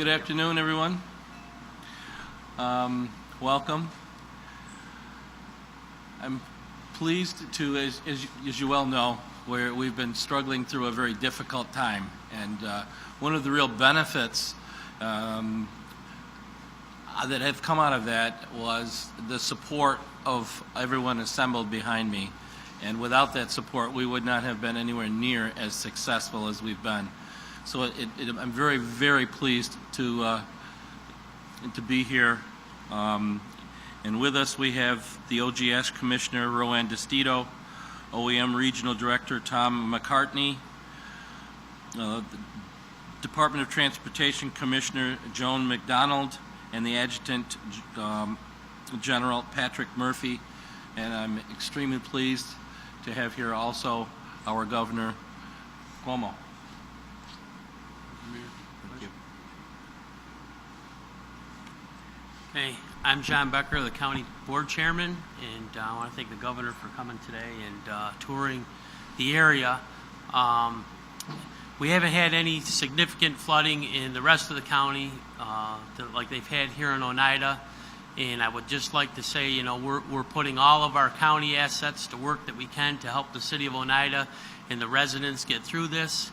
Good afternoon, everyone. Welcome. I'm pleased to, as you well know, we've been struggling through a very difficult time, and one of the real benefits that have come out of that was the support of everyone assembled behind me. And without that support, we would not have been anywhere near as successful as we've been. So I'm very, very pleased to be here. And with us we have the OGS Commissioner Rowan DeStito, OEM Regional Director Tom McCartney, the Department of Transportation Commissioner Joan McDonald, and the Adjutant General Patrick Murphy. And I'm extremely pleased to have here also our Governor Cuomo. Thank you. Hey, I'm John Becker, the County Board Chairman, and I want to thank the Governor for coming today and touring the area. We haven't had any significant flooding in the rest of the county like they've had here in Oneida. And I would just like to say, you know, we're putting all of our county assets to work that we can to help the city of Oneida and the residents get through this.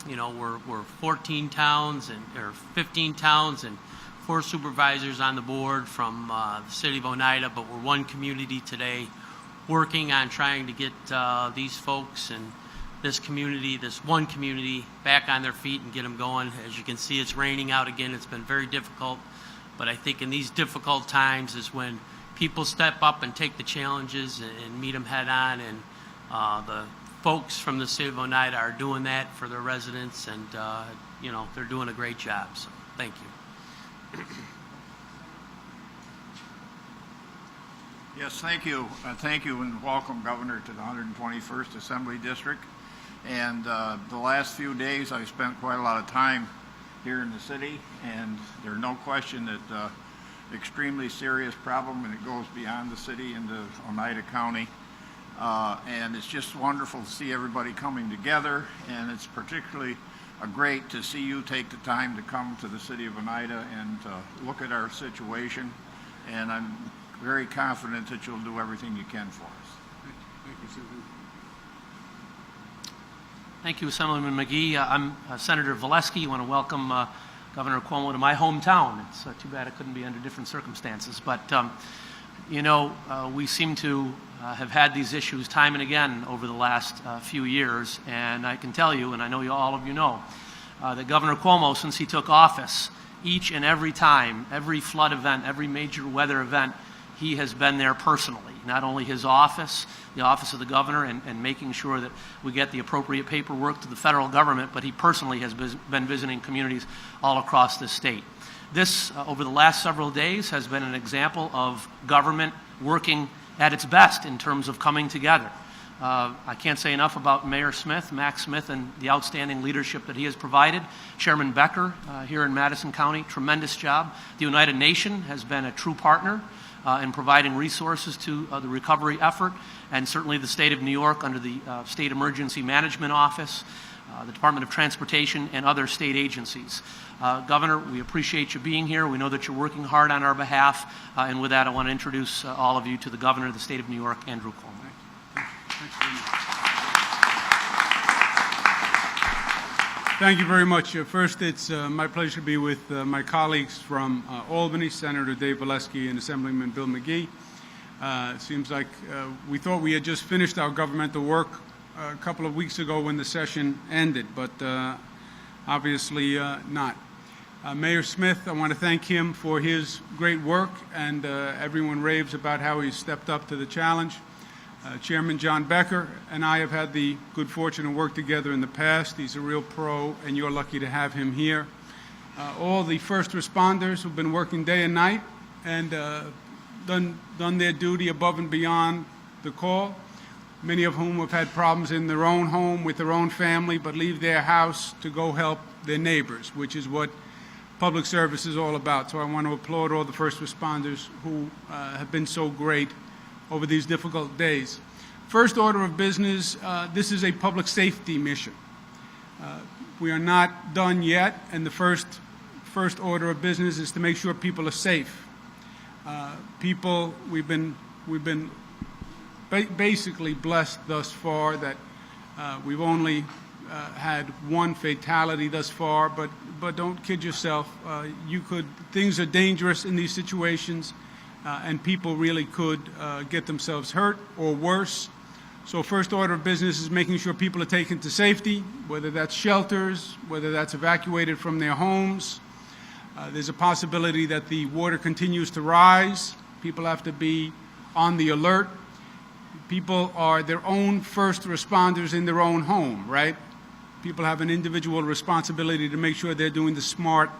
You know, we're 14 towns or 15 towns and 4 supervisors on the board from the city of Oneida, but we're one community today working on trying to get these folks and this one community, back on their feet and get them going. As you can see, it's raining out again. It's been very difficult. But I think in these difficult times is when people step up and take the challenges and meet them head on. And the folks from the city of Oneida are doing that for their residents, and you know, they're doing a great job. So thank you. Yes, thank you. Thank you, and welcome, Governor, to the 121st Assembly District. And the last few days I've spent quite a lot of time here in the city, and there's no question that extremely serious problem, and it goes beyond the city into Oneida County. And it's just wonderful to see everybody coming together, and it's particularly great to see you take the time to come to the city of Oneida and look at our situation. And I'm very confident that you'll do everything you can for us. Thank you, Susan. Thank you, Assemblyman McGee. I'm Senator Valesky. I want to welcome Governor Cuomo to my hometown. It's too bad it couldn't be under different circumstances. But, you know, we seem to have had these issues time and again over the last few years. And I can tell you, and I know all of you know, that Governor Cuomo, since he took office, each and every time, every flood event, every major weather event, he has been there personally. Not only his office, the office of the governor, and making sure that we get the appropriate paperwork to the federal government, but he personally has been visiting communities all across the state. This, over the last several days, has been an example of government working at its best in terms of coming together. I can't say enough about Mayor Smith, Max Smith, and the outstanding leadership that he has provided. Chairman Becker here in Madison County, tremendous job. The United Nation has been a true partner in providing resources to the recovery effort, and certainly the state of New York under the State Emergency Management Office, the Department of Transportation, and other state agencies. Governor, we appreciate you being here. We know that you're working hard on our behalf, and with that I want to introduce all of you to the Governor of the state of New York, Andrew Cuomo. Thank you very much. First, it's my pleasure to be with my colleagues from Albany, Senator Dave Valesky and Assemblyman Bill McGee. It seems like we thought we had just finished our governmental work a couple of weeks ago when the session ended, but obviously not. Mayor Smith, I want to thank him for his great work, and everyone raves about how he stepped up to the challenge. Chairman John Becker and I have had the good fortune to work together in the past. He's a real pro, and you're lucky to have him here. All the first responders who've been working day and night and done their duty above and beyond the call, many of whom have had problems in their own home with their own family, but leave their house to go help their neighbors, which is what public service is all about. So I want to applaud all the first responders who have been so great over these difficult days. First order of business, this is a public safety mission. We are not done yet, and the first first order of business is to make sure people are safe. We've been basically blessed thus far that we've only had one fatality thus far, but don't kid yourself. Things are dangerous in these situations, and people really could get themselves hurt or worse. So first order of business is making sure people are taken to safety, whether that's shelters, whether that's evacuated from their homes. There's a possibility that the water continues to rise. People have to be on the alert. People are their own first responders in their own home, right? People have an individual responsibility to make sure they're doing the smart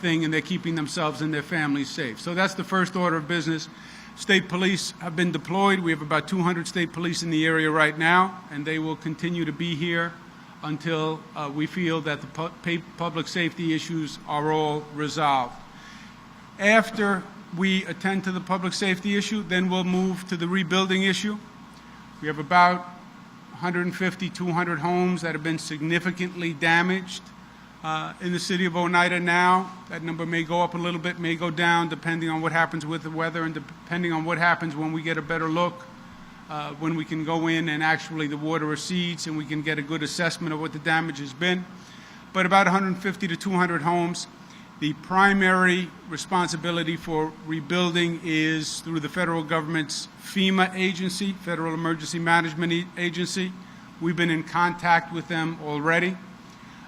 thing and they're keeping themselves and their families safe. So that's the first order of business. State police have been deployed. We have about 200 state police in the area right now, and they will continue to be here until we feel that the public safety issues are all resolved. After we attend to the public safety issue, then we'll move to the rebuilding issue. We have about 150, 200 homes that have been significantly damaged in the city of Oneida now. That number may go up a little bit, may go down, depending on what happens with the weather and depending on what happens when we get a better look, when we can go in and actually the water recedes and we can get a good assessment of what the damage has been. But about 150 to 200 homes. The primary responsibility for rebuilding is through the federal government's FEMA agency, Federal Emergency Management Agency. We've been in contact with them already.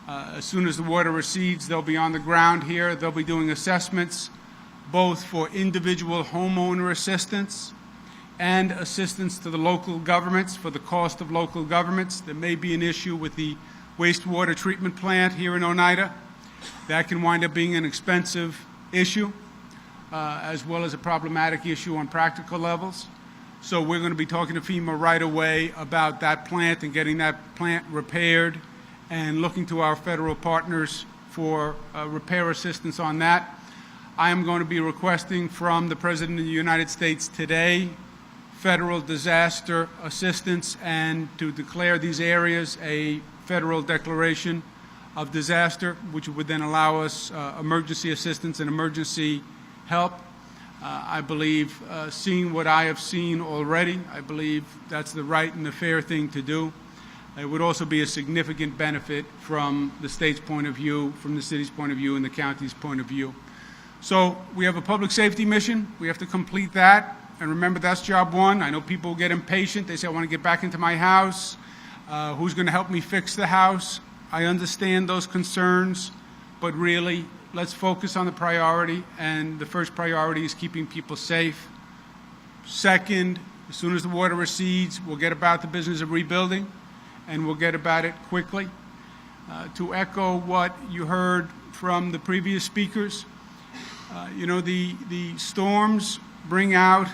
As soon as the water recedes, they'll be on the ground here. They'll be doing assessments both for individual homeowner assistance and assistance to the local governments for the cost of local governments. There may be an issue with the wastewater treatment plant here in Oneida. That can wind up being an expensive issue, as well as a problematic issue on practical levels. So we're going to be talking to FEMA right away about that plant and getting that plant repaired and looking to our federal partners for repair assistance on that. I am going to be requesting from the President of the United States today federal disaster assistance and to declare these areas a federal declaration of disaster, which would then allow us emergency assistance and emergency help. I believe, seeing what I have seen already, I believe that's the right and the fair thing to do. It would also be a significant benefit from the state's point of view, from the city's point of view, and the county's point of view. So we have a public safety mission. We have to complete that. And remember, that's job one. I know people get impatient. They say, I want to get back into my house. Who's going to help me fix the house? I understand those concerns, but really, let's focus on the priority, and the first priority is keeping people safe. Second, as soon as the water recedes, we'll get about the business of rebuilding, and we'll get about it quickly. To echo what you heard from the previous speakers, the storms bring out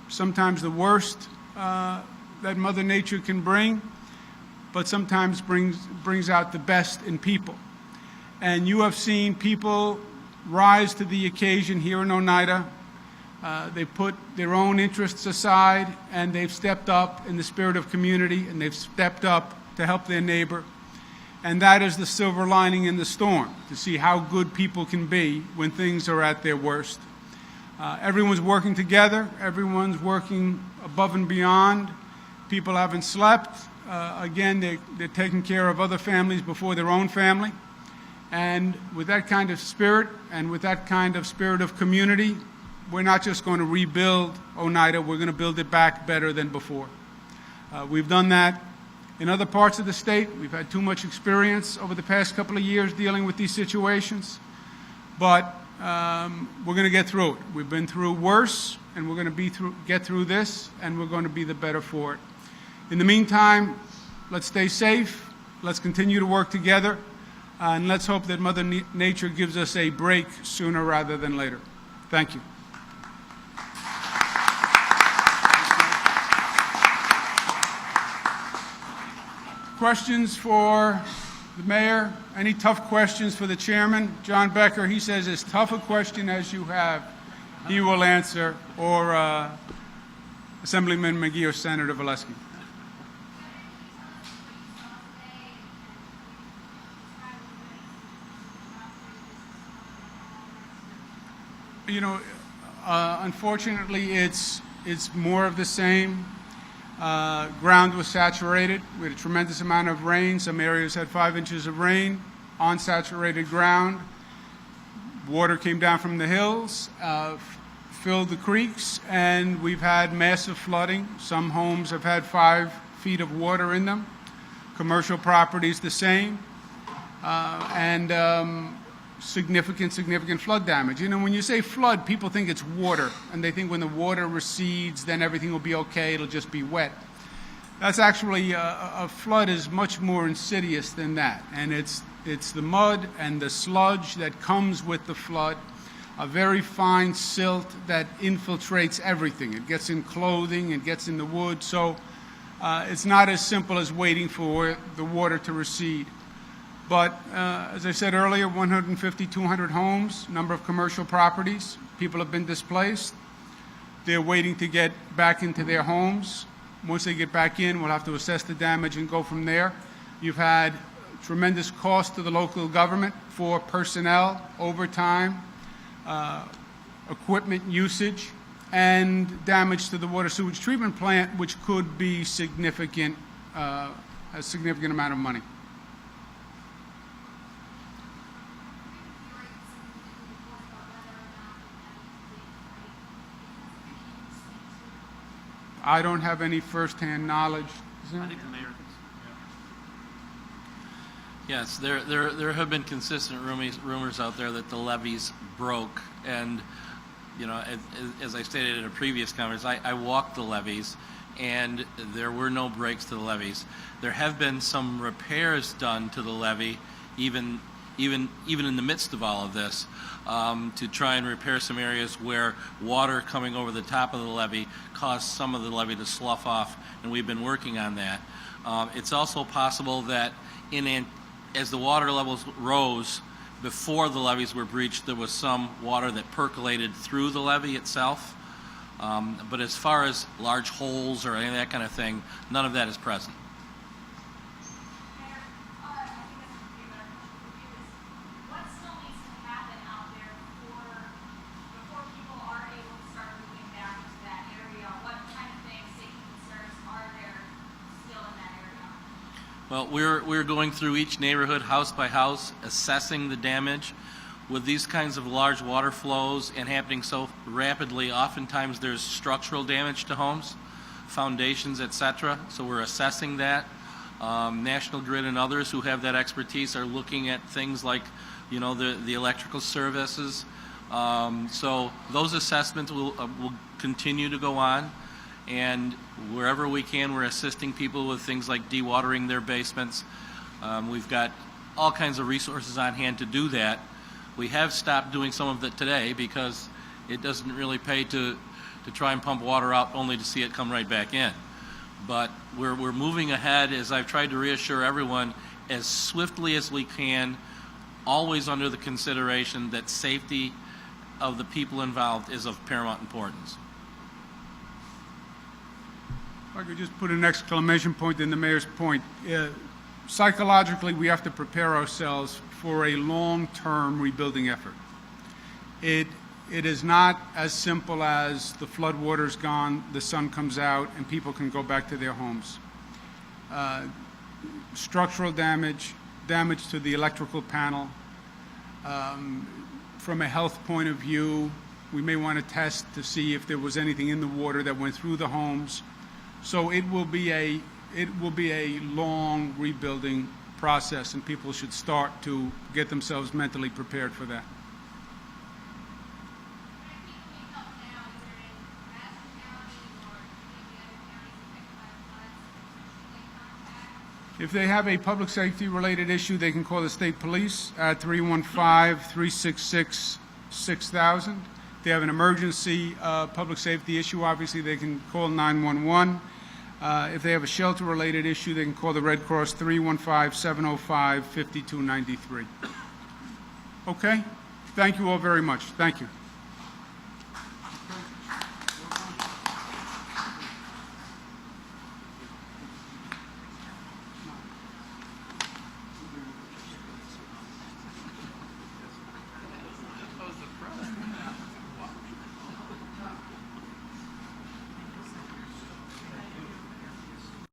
sometimes the worst that Mother Nature can bring, but sometimes brings out the best in people. And you have seen people rise to the occasion here in Oneida. They put their own interests aside, and they've stepped up in the spirit of community, and they've stepped up to help their neighbor. And that is the silver lining in the storm, to see how good people can be when things are at their worst. Everyone's working together. Everyone's working above and beyond. People haven't slept. Again, they're taking care of other families before their own family. And with that kind of spirit and with that kind of spirit of community, we're not just going to rebuild Oneida, we're going to build it back better than before. We've done that in other parts of the state. We've had too much experience over the past couple of years dealing with these situations. But we're going to get through it. We've been through worse, and we're going to get through this, and we're going to be the better for it. In the meantime, let's stay safe, let's continue to work together, and let's hope that Mother Nature gives us a break sooner rather than later. Thank you. Questions for the mayor? Any tough questions for the chairman? John Becker, he says, as tough a question as you have, he will answer, or Assemblyman McGee or Senator Valesky. You know, unfortunately, it's more of the same. Ground was saturated. We had a tremendous amount of rain. Some areas had 5 inches of rain on saturated ground. Water came down from the hills, filled the creeks, and we've had massive flooding. Some homes have had 5 feet of water in them. Commercial properties the same. And significant flood damage. You know, when you say flood, people think it's water, and they think when the water recedes, then everything will be okay, it'll just be wet. That's actually, a flood is much more insidious than that, and it's the mud and the sludge that comes with the flood, a very fine silt that infiltrates everything. It gets in clothing, it gets in the wood, so it's not as simple as waiting for the water to recede. But as I said earlier, 150, 200 homes, number of commercial properties. People have been displaced. They're waiting to get back into their homes. Once they get back in, we'll have to assess the damage and go from there. You've had tremendous cost to the local government for personnel, overtime, equipment usage, and damage to the water sewage treatment plant, which could be significant, a significant amount of money. I don't have any firsthand knowledge. I think the mayor thinks. Yes, there have been consistent rumors out there that the levees broke, and you know, as I stated in a previous conference, I walked the levees, and there were no breaks to the levees. There have been some repairs done to the levee, even in the midst of all of this, to try and repair some areas where water coming over the top of the levee caused some of the levee to slough off, and we've been working on that. It's also possible that as the water levels rose before the levees were breached, there was some water that percolated through the levee itself. But as far as large holes or any of that kind of thing, none of that is present. Well, we're going through each neighborhood house by house, assessing the damage. With these kinds of large water flows and happening so rapidly, oftentimes there's structural damage to homes, foundations, etc. So we're assessing that. National Grid and others who have that expertise are looking at things like, you know, the electrical services. So those assessments will continue to go on. And wherever we can, we're assisting people with things like dewatering their basements. We've got all kinds of resources on hand to do that. We have stopped doing some of it today because it doesn't really pay to try and pump water out only to see it come right back in. But we're moving ahead, as I've tried to reassure everyone, as swiftly as we can, always under the consideration that safety of the people involved is of paramount importance. If I could just put an exclamation point in the mayor's point. Psychologically, we have to prepare ourselves for a long-term rebuilding effort. It is not as simple as the flood water's gone, the sun comes out, and people can go back to their homes. Structural damage, damage to the electrical panel. From a health point of view, we may want to test to see if there was anything in the water that went through the homes. So it will be a long rebuilding process, and people should start to get themselves mentally prepared for that. If they have a public safety related issue, they can call the state police at 315-366-6000. If they have an emergency public safety issue, obviously they can call 911. If they have a shelter-related issue, they can call the Red Cross, 315-705-5293. Okay? Thank you all very much. Thank you.